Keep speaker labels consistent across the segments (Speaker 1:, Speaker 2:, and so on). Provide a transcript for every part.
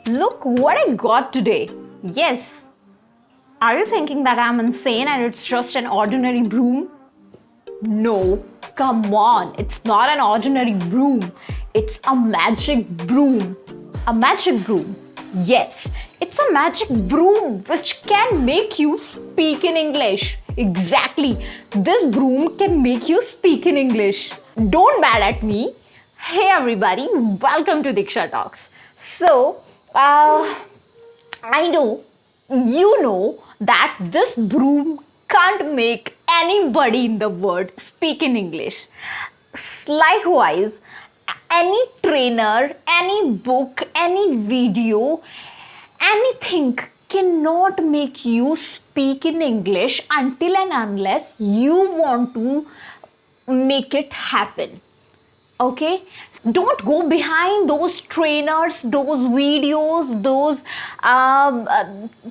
Speaker 1: Look what I got today. Yes. Are you thinking that I'm insane and it's just an ordinary broom? No, come on. It's not an ordinary broom. It's a magic broom. A magic broom. Yes, it's a magic broom which can make you speak in English. Exactly. This broom can make you speak in English. Don't mad at me. Hey everybody, welcome to Diksha Talks. So, I know, you know that this broom can't make anybody in the world speak in English. Likewise, any trainer, any book, any video, anything cannot make you speak in English until and unless you want to make it happen. Okay, don't go behind those trainers, those videos, those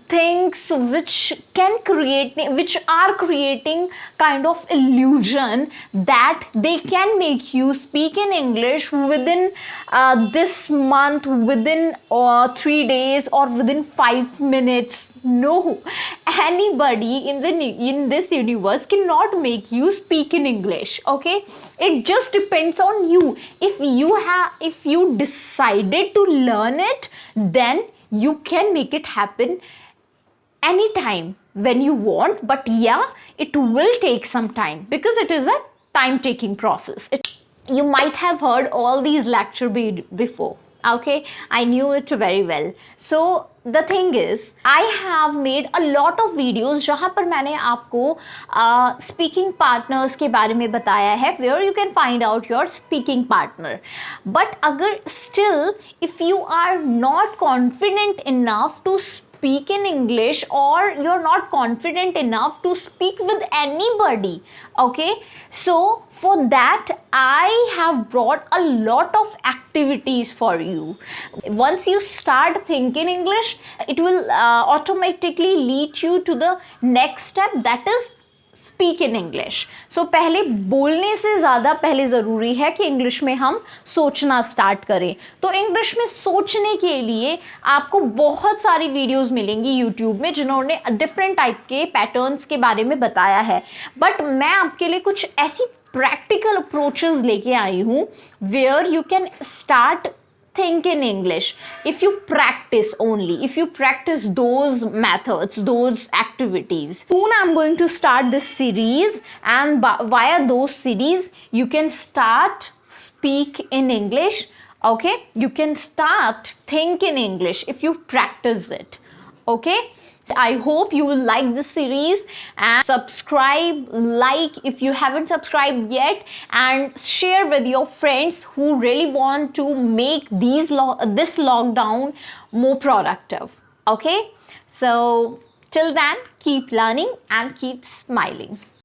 Speaker 1: things which are creating kind of illusion that they can make you speak in English within this month, within 3 days, or within 5 minutes. No, anybody in this universe cannot make you speak in English. Okay, it just depends on you. If you decided to learn it, then you can make it happen anytime when you want. But yeah, it will take some time because it is a time taking process. You might have heard all these lectures before. Okay, I knew it very well. So the thing is, I have made a lot of videos जहाँ पर मैंने आपको speaking partners के बारे में बताया है, where you can find out your speaking partner. But अगर still if you are not confident enough to speak in English, or you're not confident enough to speak with anybody, okay, so for that I have brought a lot of activities for you. Once you start thinking English, it will automatically lead you to the next step, that is speak in English. So पहले बोलने से ज़्यादा पहले ज़रूरी है कि English में हम सोचना स्टार्ट करें. तो इंग्लिश में सोचने के लिए आपको बहुत सारी वीडियोस मिलेंगी यूट्यूब में जिन्होंने डिफरेंट टाइप के पैटर्न्स के बारे में बताया है. बट मैं आपके लिए कुछ ऐसी प्रैक्टिकल अप्रोचेस लेके आई हूँ where you can start think in English if you practice only, if you practice those methods, those activities. Soon I'm going to start this series, and via those series you can start speak in English. Okay, you can start think in English if you practice it. Okay, I hope you will like this series, and subscribe, like if you haven't subscribed yet, and share with your friends who really want to make this lockdown more productive. Okay, so till then, keep learning and keep smiling.